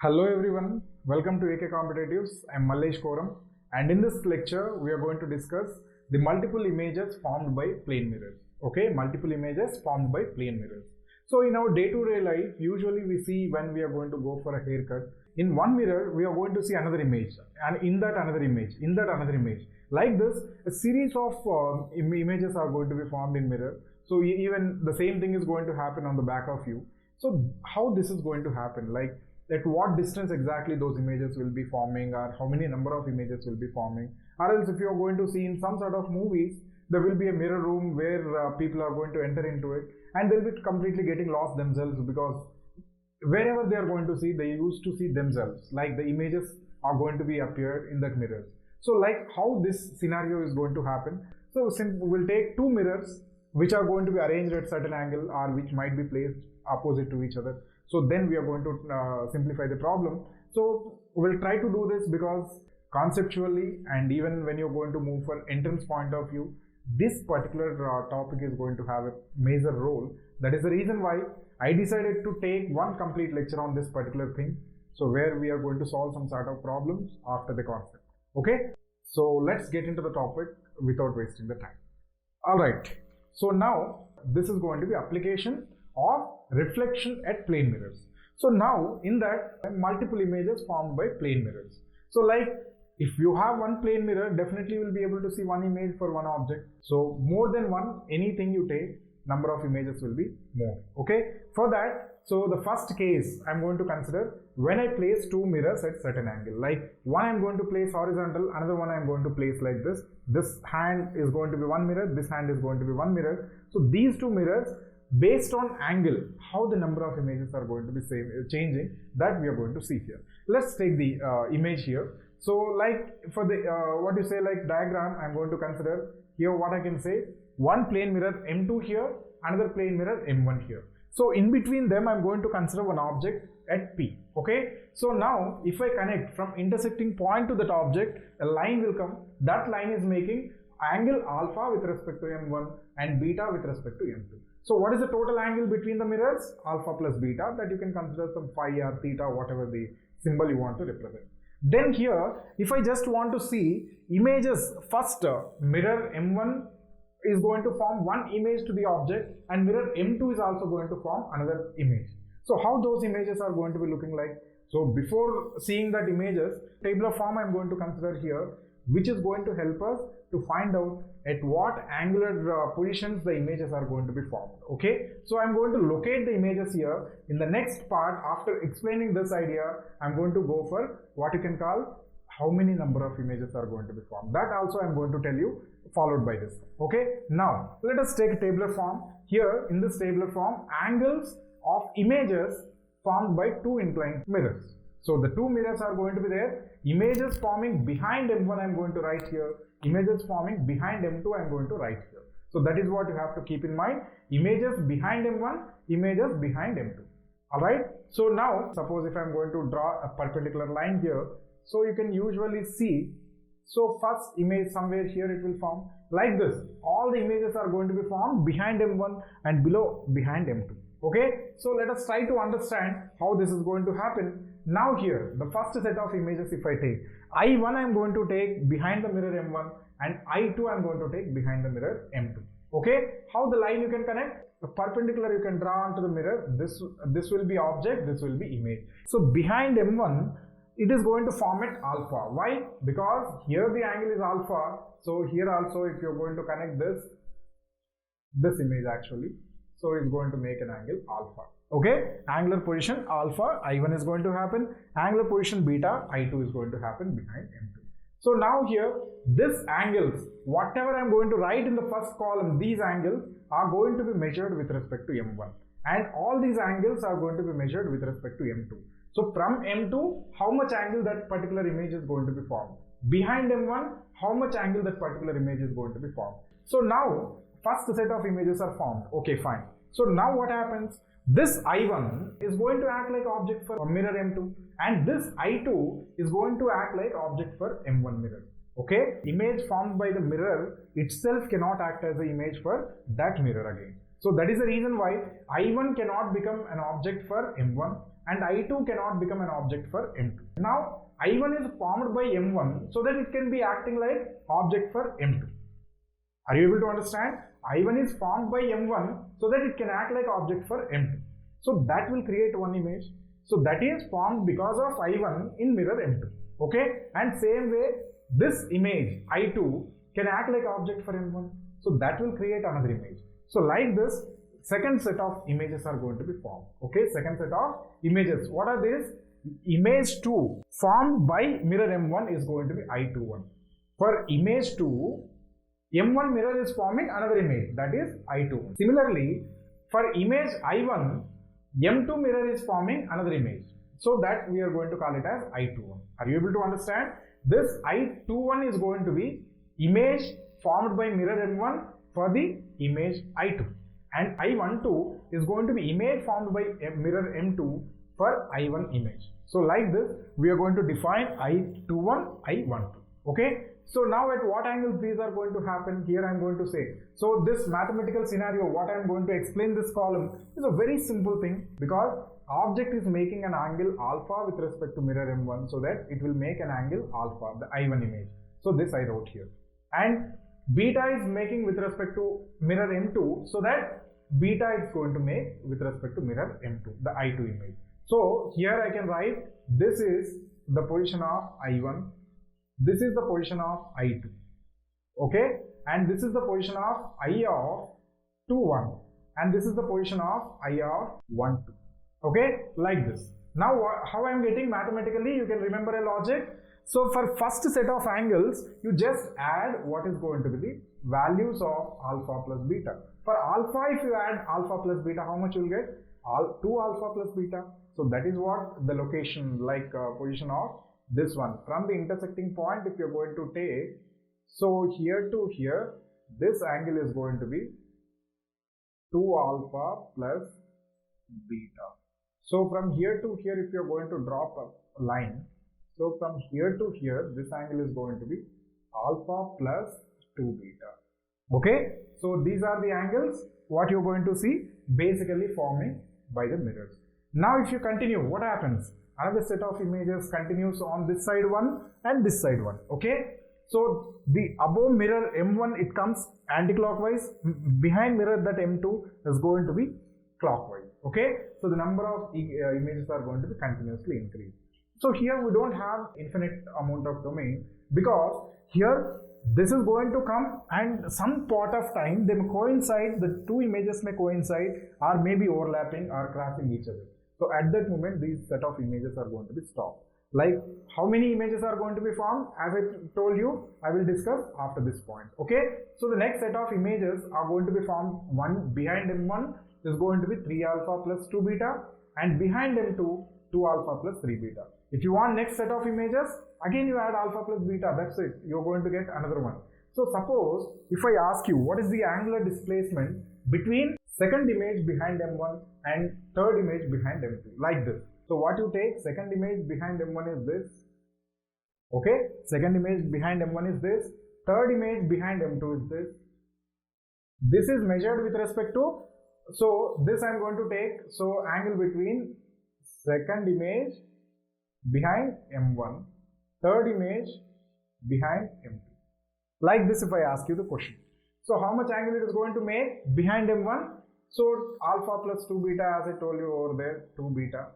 Hello everyone, welcome to AK Competitives. I'm Mallesh Koram, and in this lecture we are going to discuss the multiple images formed by plane mirrors. Okay, multiple images formed by plane mirrors. So in our day-to-day life, usually we see when we are going to go for a haircut, in one mirror we are going to see another image, and in that another image, in that another image. Like this, a series of images are going to be formed in mirror. So even the same thing is going to happen on the back of you. So how this is going to happen? Like at what distance exactly those images will be forming, or how many number of images will be forming, or else if you are going to see in some sort of movies, there will be a mirror room where people are going to enter into it and they'll be completely getting lost themselves, because wherever they are going to see, they used to see themselves, like the images are going to be appeared in that mirrors. So like how this scenario is going to happen, so we'll take two mirrors which are going to be arranged at certain angle or which might be placed opposite to each other. So then we are going to simplify the problem. So we'll try to do this because conceptually, and even when you're going to move for entrance point of view, this particular topic is going to have a major role. That is the reason why I decided to take one complete lecture on this particular thing. So where we are going to solve some sort of problems after the concept. Okay. So let's get into the topic without wasting the time. Alright. So now this is going to be application of reflection at plane mirrors. So now in that, multiple images formed by plane mirrors. So like if you have one plane mirror, definitely you will be able to see one image for one object. So more than one, anything you take, number of images will be more. Okay. For that, so the first case I'm going to consider when I place two mirrors at certain angle. Like one I'm going to place horizontal, another one I'm going to place like this. This hand is going to be one mirror, this hand is going to be one mirror. So these two mirrors, based on angle, how the number of images are going to be changing, that we are going to see here. Let's take the image here. So like for the what you say, like diagram, I'm going to consider here what I can say, one plane mirror M2 here, another plane mirror M1 here. So in between them, I'm going to consider one object at P. Okay. So now if I connect from intersecting point to that object, a line will come. That line is making angle alpha with respect to M1 and beta with respect to M2. So what is the total angle between the mirrors? Alpha plus beta, that you can consider some phi or theta, whatever the symbol you want to represent. Then here, if I just want to see images, first mirror M1 is going to form one image to the object, and mirror M2 is also going to form another image. So how those images are going to be looking like? So before seeing that images, tabular form I'm going to consider here, which is going to help us to find out at what angular positions the images are going to be formed. Okay, so I'm going to locate the images here. In the next part, after explaining this idea, I'm going to go for what you can call how many number of images are going to be formed. That also I'm going to tell you, followed by this. Okay, now let us take a tabular form. Here in this tabular form, angles of images formed by two inclined mirrors. So the two mirrors are going to be there. Images forming behind M1 I'm going to write here. Images forming behind M2 I'm going to write here. So that is what you have to keep in mind. Images behind M1, images behind M2. Alright. So now suppose if I'm going to draw a perpendicular line here. So you can usually see. So first image somewhere here it will form like this. All the images are going to be formed behind M1 and below behind M2. Okay. So let us try to understand how this is going to happen. Now here, the first set of images if I take, I1 I'm going to take behind the mirror M1 and I2 I'm going to take behind the mirror M2. Okay, how the line you can connect? The perpendicular you can draw onto the mirror. This will be object, this will be image. So behind M1, it is going to form at alpha. Why? Because here the angle is alpha. So here also if you're going to connect this image actually, so it's going to make an angle alpha. Okay, angular position alpha, I1 is going to happen, angular position beta, I2 is going to happen behind M2. So now here, this angles, whatever I'm going to write in the first column, these angles are going to be measured with respect to M1. And all these angles are going to be measured with respect to M2. So from M2, how much angle that particular image is going to be formed? Behind M1, how much angle that particular image is going to be formed? So now, first set of images are formed. Okay, fine. So now what happens? This I1 is going to act like object for mirror M2 and this I2 is going to act like object for M1 mirror. Okay, image formed by the mirror itself cannot act as an image for that mirror again. So that is the reason why I1 cannot become an object for M1 and I2 cannot become an object for M2. Now I1 is formed by M1 so that it can be acting like object for M2. Are you able to understand? I1 is formed by M1 so that it can act like object for M2. So that will create one image. So that is formed because of I1 in mirror M2. Okay, and same way this image I2 can act like object for M1. So that will create another image. So like this, second set of images are going to be formed. Okay, second set of images. What are these? Image 2 formed by mirror M1 is going to be I21. For image 2, M1 mirror is forming another image, that is I21. Similarly, for image I1, M2 mirror is forming another image. So that we are going to call it as I21. Are you able to understand? This I21 is going to be image formed by mirror M1 for the image I2. And I12 is going to be image formed by mirror M2 for I1 image. So like this, we are going to define I21, I12. Okay. So now at what angles these are going to happen? Here I am going to say. So this mathematical scenario, what I am going to explain this column is a very simple thing, because object is making an angle alpha with respect to mirror M1 so that it will make an angle alpha, the I1 image. So this I wrote here. And beta is making with respect to mirror M2 so that beta is going to make with respect to mirror M2, the I2 image. So here I can write this is the position of I1, this is the position of I2, okay, and this is the position of I of 2, 1, and this is the position of I of 1, 2, okay, like this. Now how I am getting mathematically, you can remember a logic. So for first set of angles, you just add what is going to be the values of alpha plus beta. For alpha, if you add alpha plus beta, how much you will get? 2 alpha plus beta. So that is what the location, like position of this one. From the intersecting point, if you are going to take, so here to here, this angle is going to be 2 alpha plus beta. So from here to here, if you are going to drop a line, so from here to here, this angle is going to be alpha plus 2 beta. Okay, so these are the angles what you're going to see basically forming by the mirrors. Now if you continue, what happens? Another set of images continues on this side one and this side one. Okay, so the above mirror M1, it comes anti-clockwise, behind mirror that M2 is going to be clockwise. Okay, so the number of images are going to be continuously increased. So here we don't have infinite amount of domain, because here this is going to come and some part of time they may coincide, the two images may coincide or maybe overlapping or crossing each other. So at that moment these set of images are going to be stopped. Like how many images are going to be formed, as I told you, I will discuss after this point. Okay, so the next set of images are going to be formed. One behind M1 is going to be 3 alpha plus 2 beta, and behind M2 2 alpha plus 3 beta. If you want next set of images, again you add alpha plus beta, that's it, you're going to get another one. So suppose if I ask you what is the angular displacement between second image behind M1 and third image behind M2, like this. So what you take, second image behind M1 is this, okay, second image behind M1 is this, third image behind M2 is this. This is measured with respect to, so this I am going to take, so angle between second image behind M1, third image behind M2. Like this if I ask you the question. So how much angle it is going to make behind M1? So alpha plus 2 beta, as I told you over there, 2 beta.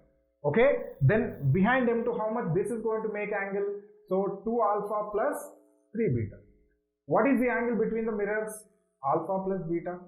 Okay, then behind M2 how much this is going to make angle? So 2 alpha plus 3 beta. What is the angle between the mirrors? Alpha plus beta.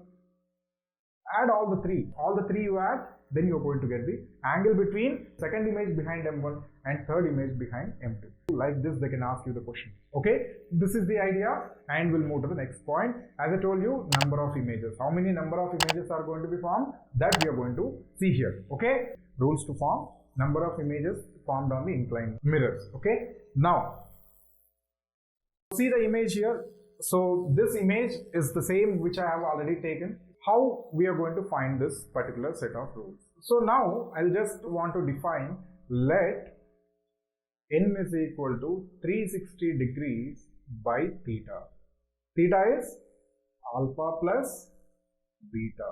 Add all the three you add, then you're going to get the angle between second image behind M1 and third image behind M2. Like this they can ask you the question. Okay, this is the idea, and we'll move to the next point. As I told you, number of images. How many number of images are going to be formed? That we are going to see here. Okay, rules to form number of images formed on the inclined mirrors. Okay, now see the image here. So this image is the same which I have already taken. How we are going to find this particular set of rules? So now I'll just want to define, let n is equal to 360 degrees by theta. Theta is alpha plus beta.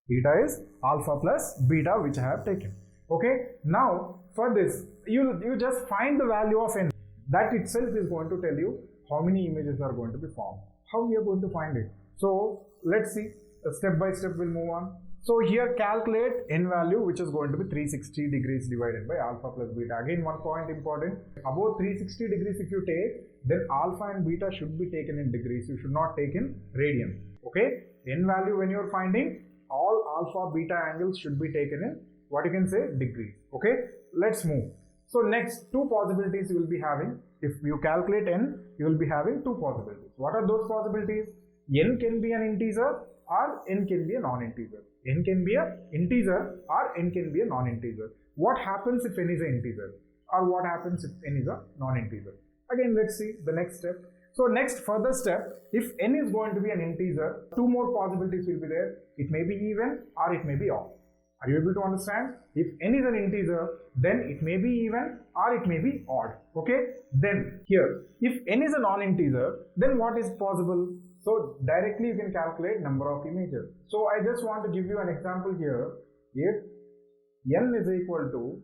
Theta is alpha plus beta, which I have taken. Okay, now for this, you just find the value of n. That itself is going to tell you how many images are going to be formed. How we are going to find it? So let's see, step by step we'll move on. So here calculate n value, which is going to be 360 degrees divided by alpha plus beta. Again, one point important, above 360 degrees if you take, then alpha and beta should be taken in degrees. You should not take in radians. Okay, n value when you are finding, all alpha beta angles should be taken in what you can say degrees. Okay, let's move. So next, two possibilities you will be having. If you calculate n, you will be having two possibilities. What are those possibilities? N can be an integer or n can be a non-integer. N can be an integer or n can be a non-integer. What happens if n is an integer, or what happens if n is a non-integer? Again, let's see the next step. So next further step, if n is going to be an integer, two more possibilities will be there. It may be even or it may be odd. Are you able to understand? If n is an integer, then it may be even or it may be odd. Okay, then here, if n is a non-integer, then what is possible? So directly you can calculate number of images. So I just want to give you an example here. If n is equal to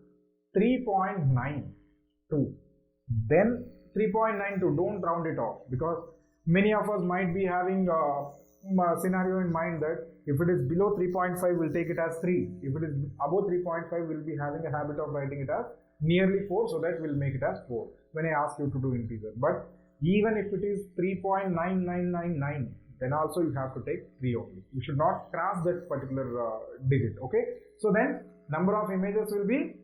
3.92, then 3.92, don't round it off, because many of us might be having a scenario in mind that if it is below 3.5, we'll take it as 3. If it is above 3.5, we'll be having a habit of writing it as nearly 4, so that we'll make it as 4 when I ask you to do integer. But even if it is 3.9999, then also you have to take 3 only. You should not cross that particular digit. Okay, so then number of images will be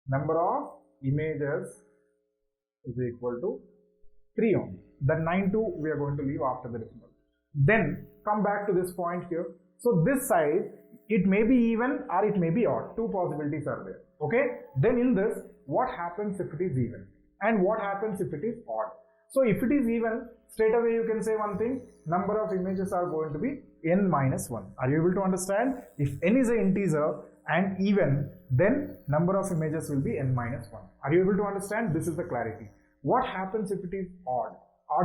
number of images is equal to 3 only. The 92 we are going to leave after the decimal. Then come back to this point here. So this side, it may be even or it may be odd. Two possibilities are there. Okay, then in this, what happens if it is even and what happens if it is odd? So if it is even, straight away you can say one thing, number of images are going to be n minus 1. Are you able to understand? If n is an integer and even, then number of images will be n minus 1. Are you able to understand? This is the clarity. What happens if it is odd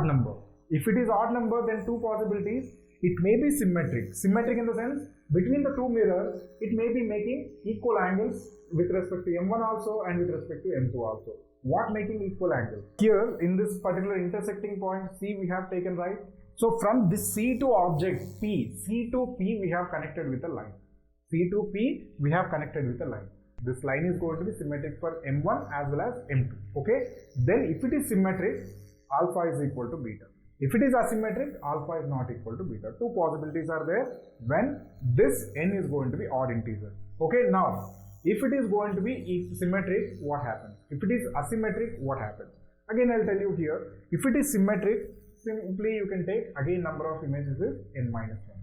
number? If it is odd number, then two possibilities. It may be symmetric. Symmetric in the sense, between the two mirrors, it may be making equal angles with respect to m1 also and with respect to m2 also. What making equal angles? Here in this particular intersecting point C we have taken, right? So from this C to object P, C to P we have connected with a line. C to P we have connected with a line. This line is going to be symmetric for m1 as well as m2. Okay, then if it is symmetric, alpha is equal to beta. If it is asymmetric, alpha is not equal to beta. Two possibilities are there when this n is going to be odd integer. Okay, now if it is going to be symmetric, what happens? If it is asymmetric, what happens? Again, I'll tell you here. If it is symmetric, simply you can take again number of images is n minus 1.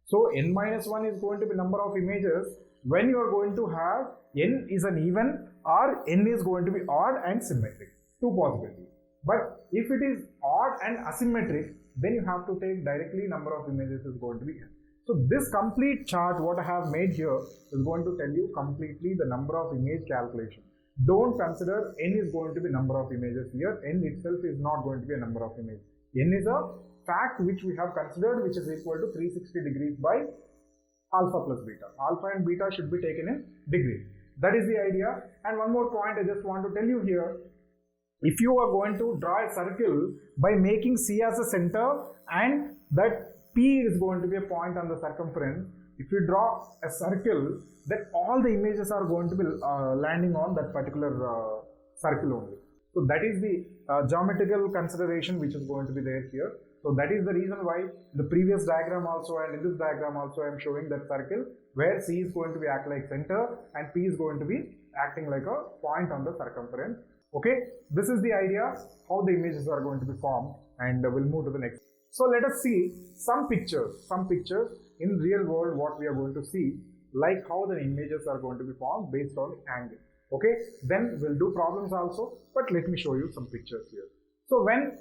So n minus 1 is going to be number of images when you are going to have n is an even or n is going to be odd and symmetric. Two possibilities. But if it is odd and asymmetric, then you have to take directly number of images is going to be n. So this complete chart what I have made here is going to tell you completely the number of image calculation. Don't consider n is going to be number of images here. N itself is not going to be a number of images. N is a fact which we have considered, which is equal to 360 degrees by alpha plus beta. Alpha and beta should be taken in degrees. That is the idea. And one more point I just want to tell you here. If you are going to draw a circle by making C as a center and that P is going to be a point on the circumference, if you draw a circle, then all the images are going to be landing on that particular circle only. So that is the geometrical consideration which is going to be there here. So that is the reason why the previous diagram also and in this diagram also I am showing that circle where C is going to be act like center and P is going to be acting like a point on the circumference. Okay, this is the idea how the images are going to be formed, and we'll move to the next. So let us see some pictures in real world what we are going to see, like how the images are going to be formed based on angle. Okay, then we'll do problems also, but let me show you some pictures here. So when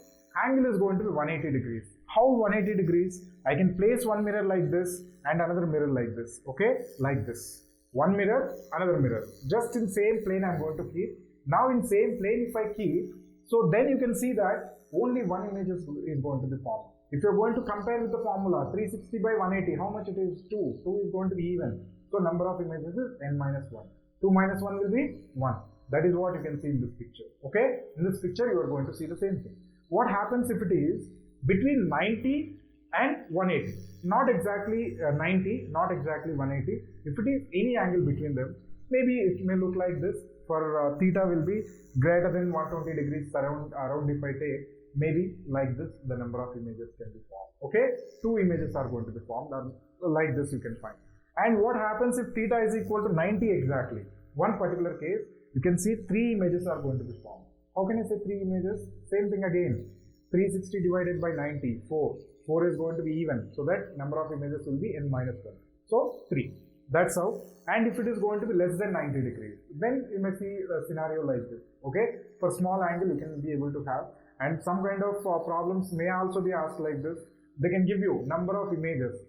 angle is going to be 180 degrees, how 180 degrees? I can place one mirror like this and another mirror like this. Okay, like this. One mirror, another mirror. Just in same plane I'm going to keep. Now in same plane if I keep, so then you can see that only one image is going to be formed. If you're going to compare with the formula 360 by 180, how much it is? 2. 2 is going to be even. So number of images is n minus 1. 2 minus 1 will be 1. That is what you can see in this picture. Okay, in this picture you are going to see the same thing. What happens if it is between 90 and 180? Not exactly 90, not exactly 180. If it is any angle between them, maybe it may look like this. For theta will be greater than 120 degrees around if I take, maybe like this, the number of images can be formed. Okay, 2 images are going to be formed, or like this you can find. And what happens if theta is equal to 90 exactly? One particular case, you can see 3 images are going to be formed. How can I say 3 images? Same thing again. 360 divided by 90, 4. 4 is going to be even, so that number of images will be n minus 1. So 3. That's how. And if it is going to be less than 90 degrees, then you may see a scenario like this. Okay, for small angle you can be able to have, and some kind of problems may also be asked like this. They can give you number of images.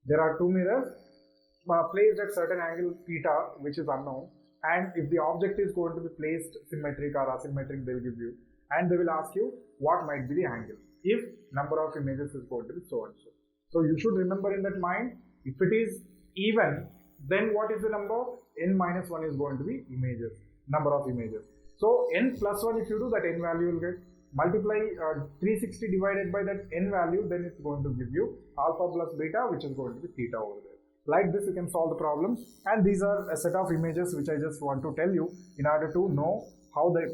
There are 2 mirrors placed at certain angle theta, which is unknown, and if the object is going to be placed symmetric or asymmetric, they will give you, and they will ask you what might be the angle if number of images is going to be so and so. So you should remember in that mind, if it is even, then what is the number? N minus 1 is going to be images, number of images. So n plus 1, if you do, that n value will get, multiply 360 divided by that n value, then it's going to give you alpha plus beta, which is going to be theta over there. Like this you can solve the problem, and these are a set of images which I just want to tell you in order to know how the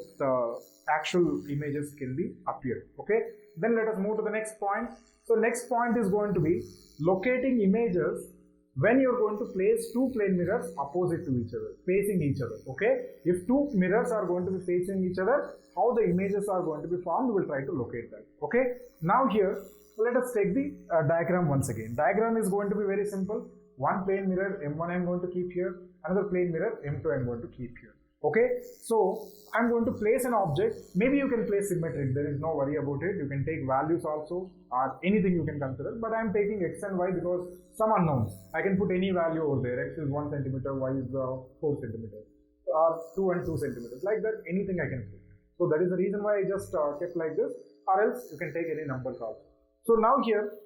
actual images can be appeared. Okay, then let us move to the next point. So next point is going to be locating images when you're going to place 2 plane mirrors opposite to each other, facing each other. Okay, if 2 mirrors are going to be facing each other, how the images are going to be formed, we'll try to locate that. Okay, now here let us take the diagram once again. Diagram is going to be very simple. One plane mirror M1 I'm going to keep here, another plane mirror M2 I'm going to keep here. Okay, so I'm going to place an object. Maybe you can place symmetric, there is no worry about it. You can take values also, or anything you can consider, but I'm taking x and y because some unknowns. I can put any value over there. X is 1 centimeter, y is 4 centimeters, or 2 and 2 centimeters, like that, anything I can put. So that is the reason why I just kept like this, or else you can take any numbers also. So now here,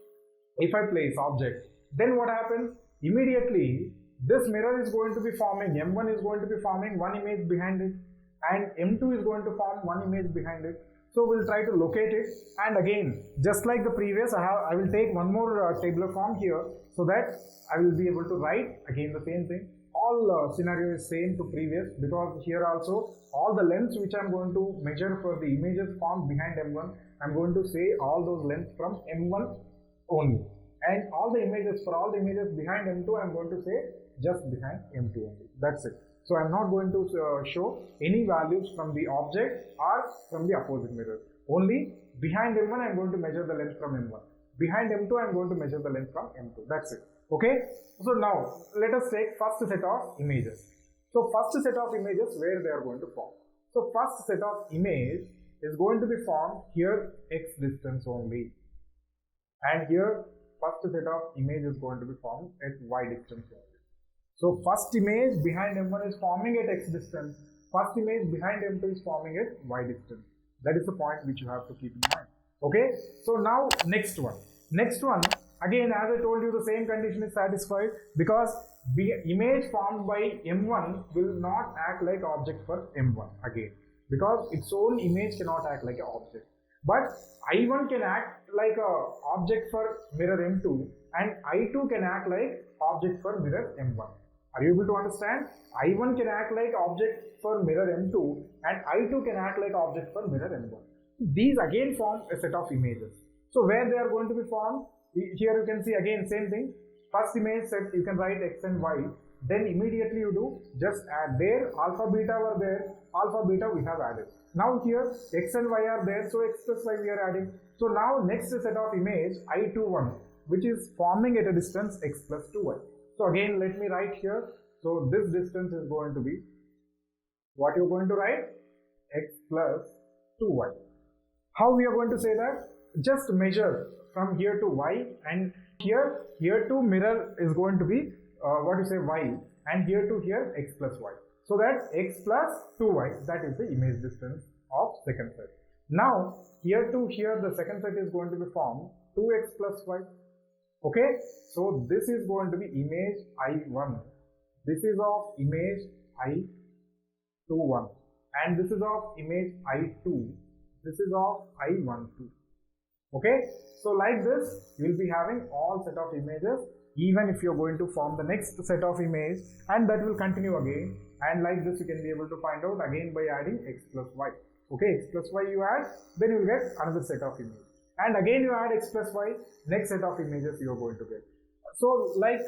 if I place object, then what happens? Immediately this mirror is going to be forming, M1 is going to be forming one image behind it, and M2 is going to form one image behind it. So we'll try to locate it, and again, just like the previous, I will take one more tabular form here, so that I will be able to write again the same thing. All scenario is same to previous, because here also all the lengths which I'm going to measure for the images formed behind M1, I'm going to say all those lengths from M1 only, and all the images, for all the images behind M2, I'm going to say just behind M2 only. That's it. So I'm not going to show any values from the object or from the opposite mirror. Only behind M1 I'm going to measure the length from M1. Behind M2 I'm going to measure the length from M2. That's it. Okay. So now let us take first set of images. So first set of images, where they are going to form. So first set of image is going to be formed here x distance only, and here first set of image is going to be formed at y distance only. So first image behind M1 is forming at x distance, first image behind M2 is forming at y distance. That is the point which you have to keep in mind. Okay, so now next one, again, as I told you, the same condition is satisfied, because the image formed by M1 will not act like object for M1 again, because its own image cannot act like an object. But I1 can act like a object for mirror M2, and I2 can act like object for mirror M1. Are you able to understand? I1 can act like object for mirror M2, and I2 can act like object for mirror M1. These again form a set of images. So where they are going to be formed? Here you can see again same thing. First image set, you can write x and y. Then immediately you do just add there. Alpha beta were there. Alpha beta we have added. Now here x and y are there, so x plus y we are adding. So now next set of image I21, which is forming at a distance x plus 2y. So again let me write here. So this distance is going to be, what you are going to write? X plus 2y. How we are going to say that? Just measure from here to y, and here to mirror is going to be y, and here to here x plus y. So that x plus 2y, that is the image distance of second set. Now here to here the second set is going to be formed 2x plus y. Okay, so this is going to be image I1, this is of image I21 and this is of image I2, this is of I12. Okay, so like this you will be having all set of images, even if you're going to form the next set of image, and that will continue again, and like this you can be able to find out again by adding x plus y. Okay, x plus y you add, then you will get another set of image, and again you add x plus y, next set of images you are going to get. So like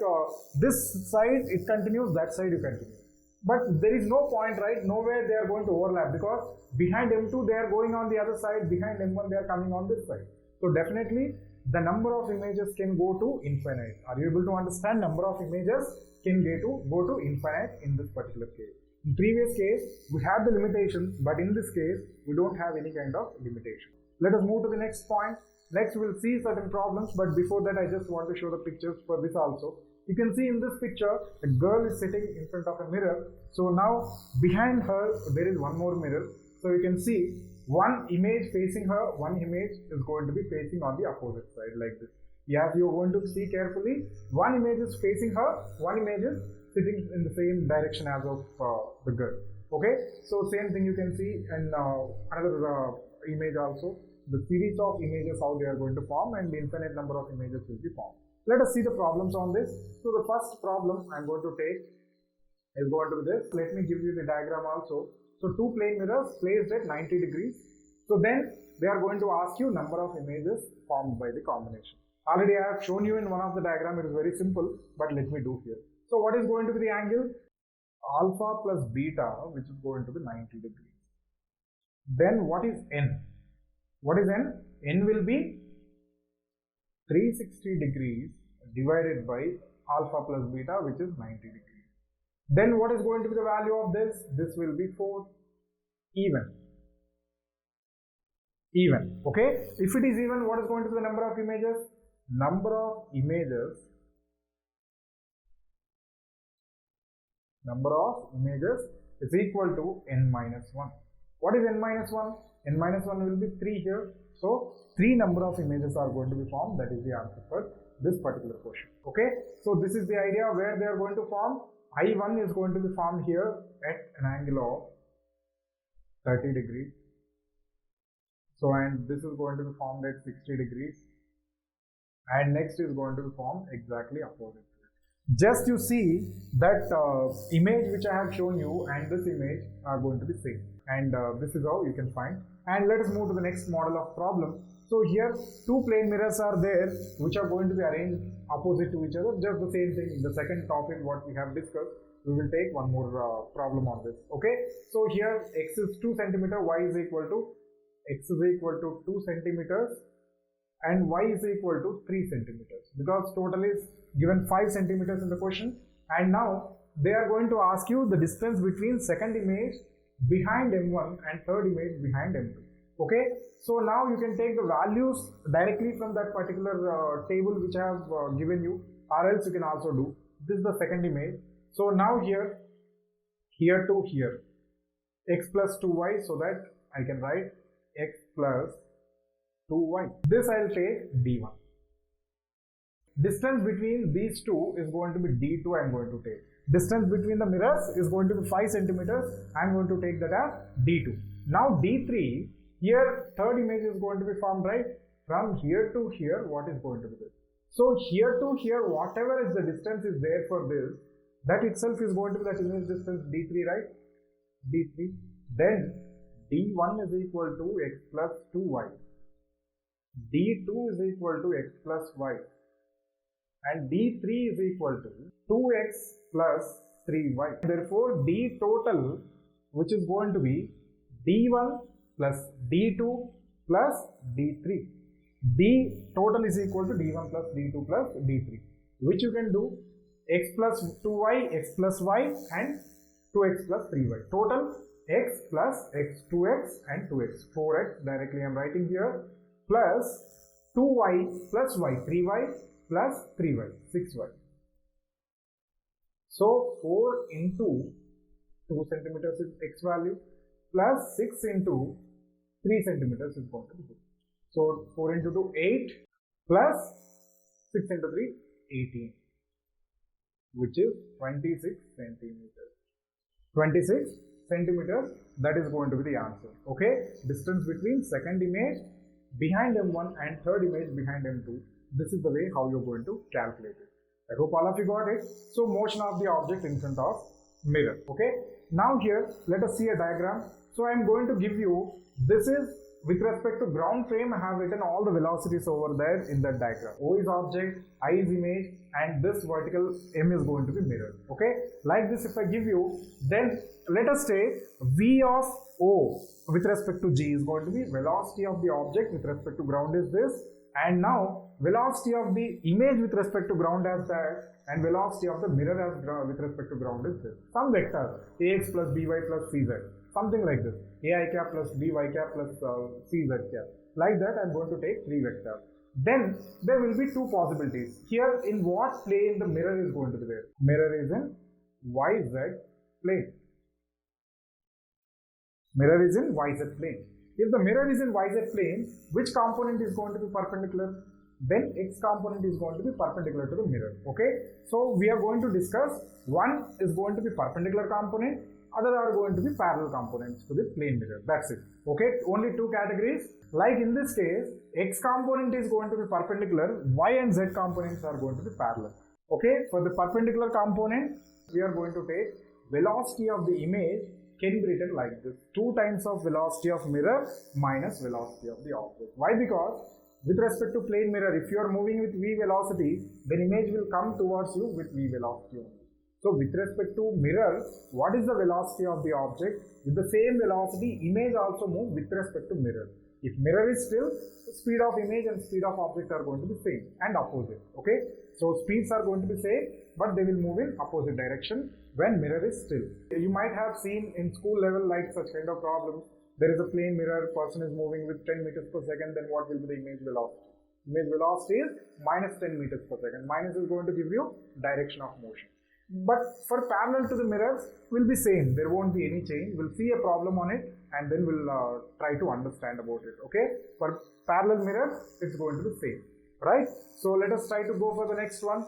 this side it continues, that side you continue, but there is no point, right? Nowhere they are going to overlap, because behind M2 they are going on the other side, behind M1 they are coming on this side. So definitely the number of images can go to infinite. Are you able to understand? Number of images can go to infinite in this particular case. In previous case we have the limitations, but in this case we don't have any kind of limitation. Let us move to the next point. Next we will see certain problems, but before that I just want to show the pictures for this also. You can see in this picture a girl is sitting in front of a mirror. So now behind her there is one more mirror. So you can see one image facing her, one image is going to be facing on the opposite side like this. Yes, you're going to see carefully, one image is facing her, one image is sitting in the same direction as of the girl. Okay, so same thing you can see in another image also. The series of images how they are going to form, and the infinite number of images will be formed. Let us see the problems on this. So the first problem I'm going to take is going to be this. Let me give you the diagram also. So two plane mirrors placed at 90 degrees. So then they are going to ask you number of images formed by the combination. Already I have shown you in one of the diagram, it is very simple, but let me do here. So what is going to be the angle? Alpha plus beta, which is going to be 90 degrees. Then what is n? What is n? N will be 360 degrees divided by alpha plus beta, which is 90 degrees. Then what is going to be the value of this? This will be 4. Even. Okay, if it is even, what is going to be the number of images? Number of images is equal to n minus 1. What is n minus 1? N minus 1 will be 3 here. So 3 number of images are going to be formed. That is the answer for this particular question. Okay, so this is the idea where they are going to form. I1 is going to be formed here at an angle of 30 degrees. So, and this is going to be formed at 60 degrees. And next is going to be formed exactly opposite to it. Just you see that image which I have shown you and this image are going to be same. And this is how you can find. And let us move to the next model of problem. So here two plane mirrors are there which are going to be arranged opposite to each other. Just the same thing. The second topic what we have discussed, we will take one more problem on this. Okay, so here x is 2 centimeter, y is equal to 2 centimeters and y is equal to 3 centimeters, because total is given 5 centimeters in the question. And now they are going to ask you the distance between second image behind M1 and third image behind M2. Okay, so now you can take the values directly from that particular table which I have given you, or else you can also do. This is the second image. So now here to here, x plus 2y, so that I can write x plus 2y. This I will take d1. Distance between these two is going to be d2. I am going to take. Distance between the mirrors is going to be 5 centimeters. I am going to take that as d2. Now d3, here third image is going to be formed, right? From here to here, what is going to be this? So here to here, whatever is the distance is there for this, that itself is going to be that image distance d3, right? d3. Then d1 is equal to x plus 2y. d2 is equal to x plus y. And d3 is equal to 2x plus 3y. Therefore, d total, which is going to be d1 plus d2 plus d3. d total is equal to d1 plus d2 plus d3, which you can do x plus 2y, x plus y and 2x plus 3y. Total x plus x, 2x and 2x, 4x directly I am writing here, plus 2y plus y, 3y plus 3y, 6y. So 4 into 2 centimeters is x value plus 6 into 3 centimeters is going to be 2. So 4 into 2, 8 plus 6 into 3, 18. which is 26 centimeters. 26 centimeters, that is going to be the answer. Okay, distance between second image behind M1 and third image behind M2. This is the way how you're going to calculate it. I hope all of you got it. So motion of the object in front of mirror. Okay, now here let us see a diagram. So I am going to give you, this is with respect to ground frame. I have written all the velocities over there in that diagram. O is object, I is image, and this vertical M is going to be mirror. Okay, like this if I give you, then let us say V of O with respect to G is going to be velocity of the object with respect to ground is this, and now velocity of the image with respect to ground as that, and velocity of the mirror as with respect to ground is this. Some vector Ax plus By plus Cz, something like this, Ai cap plus By cap plus Cz cap. Like that I am going to take 3 vectors. Then there will be 2 possibilities. Here in what plane the mirror is going to be there? Mirror is in YZ plane. Mirror is in YZ plane. If the mirror is in YZ plane, which component is going to be perpendicular? Then X component is going to be perpendicular to the mirror. Okay, so we are going to discuss, one is going to be perpendicular component, other are going to be parallel components to the plane mirror. That's it. Okay, only 2 categories. Like in this case, X component is going to be perpendicular, Y and Z components are going to be parallel. Okay, for the perpendicular component, we are going to take velocity of the image can be written like this: 2 times of velocity of mirror minus velocity of the object. Why? Because with respect to plane mirror, if you are moving with v velocity, then image will come towards you with v velocity only. So with respect to mirror, what is the velocity of the object? With the same velocity, image also move with respect to mirror. If mirror is still, speed of image and speed of object are going to be same and opposite. Okay, so speeds are going to be same, but they will move in opposite direction when mirror is still. You might have seen in school level like such kind of problems. There is a plane mirror, person is moving with 10 meters per second, then what will be the image velocity? Image velocity is minus 10 meters per second. Minus is going to give you direction of motion. But for parallel to the mirrors will be same. There won't be any change. We'll see a problem on it and then we'll try to understand about it. Okay, for parallel mirror it's going to be same, right? So let us try to go for the next one.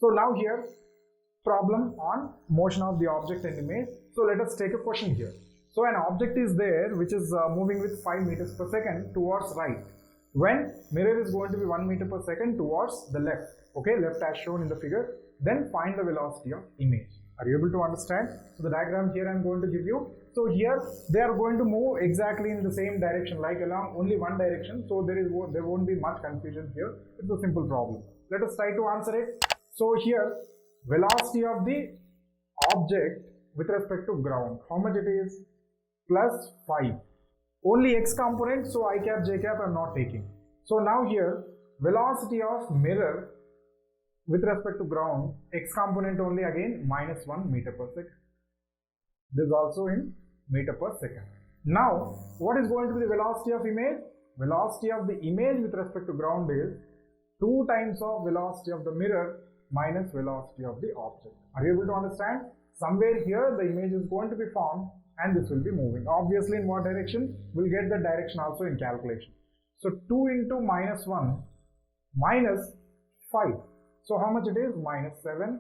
So now here, problem on motion of the object and image. So let us take a question here. So an object is there which is moving with 5 meters per second towards right, when mirror is going to be 1 meter per second towards the left. Okay, left as shown in the figure. Then find the velocity of image. Are you able to understand? So the diagram here I am going to give you. So here they are going to move exactly in the same direction, like along only one direction. So there won't be much confusion here. It's a simple problem. Let us try to answer it. So here, velocity of the object with respect to ground, how much it is? Plus 5. Only X component, so I cap, J cap I am not taking. So now here, velocity of mirror with respect to ground, X component only, again minus 1 meter per second. This is also in meter per second. Now, what is going to be the velocity of image? Velocity of the image with respect to ground is 2 times of velocity of the mirror minus velocity of the object. Are you able to understand? Somewhere here the image is going to be formed and this will be moving. Obviously in what direction? We'll get the direction also in calculation. So 2 into minus 1 minus 5. So how much it is? Minus 7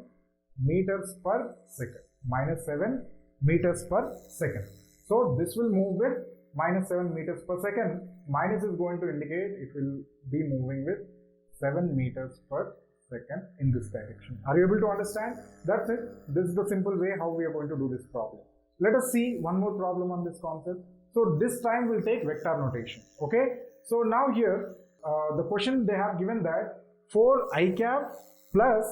meters per second. Minus 7 meters per second. So this will move with minus 7 meters per second. Minus is going to indicate it will be moving with 7 meters per second in this direction. Are you able to understand? That's it. This is the simple way how we are going to do this problem. Let us see one more problem on this concept. So this time we'll take vector notation. Okay. So now here the question they have given that 4 I cap plus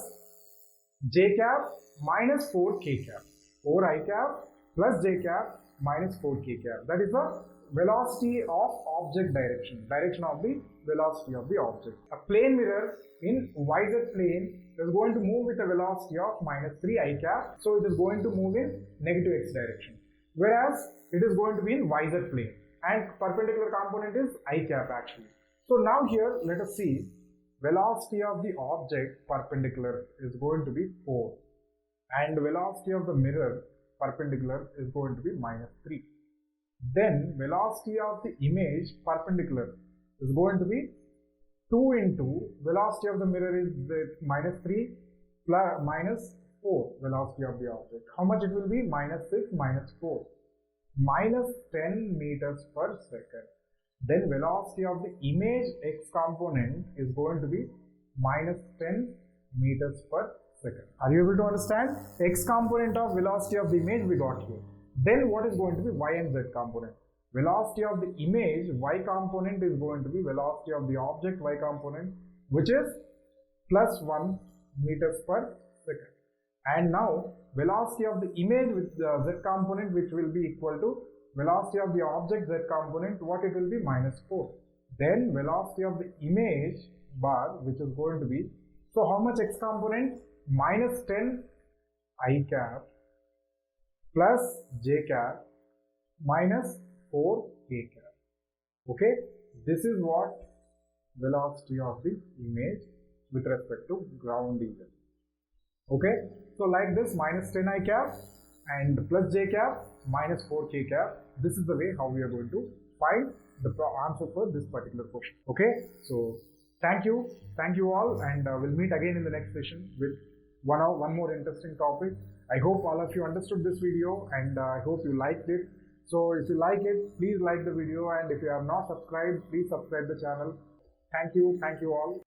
j cap minus 4 k cap. 4 I cap plus j cap minus 4 k cap. That is the velocity of object direction. Direction of the velocity of the object. A plane mirror in YZ plane is going to move with a velocity of minus 3 I cap. So it is going to move in negative x direction. Whereas it is going to be in YZ plane. And perpendicular component is I cap actually. So now here let us see, velocity of the object perpendicular is going to be 4 and velocity of the mirror perpendicular is going to be minus 3. Then velocity of the image perpendicular is going to be 2 into velocity of the mirror is minus 3 plus minus 4 velocity of the object. How much it will be? Minus 6 minus 4. Minus 10 meters per second. Then velocity of the image x component is going to be minus 10 meters per second. Are you able to understand? X component of velocity of the image we got here. Then what is going to be y and z component? Velocity of the image y component is going to be velocity of the object y component, which is plus 1 meters per second. And now velocity of the image with the z component, which will be equal to velocity of the object z component, what it will be? Minus 4. Then velocity of the image bar, which is going to be, so how much x component? Minus 10 I cap plus j cap minus 4 k cap. Okay, this is what velocity of the image with respect to ground event. Okay, so like this, minus 10 I cap and plus j cap minus 4 k cap. This is the way how we are going to find the answer for this particular question. Okay, so thank you all, and we'll meet again in the next session with one more interesting topic. I hope all of you understood this video, and I hope you liked it. So if you like it, please like the video, and if you have not subscribed, please subscribe the channel. Thank you all.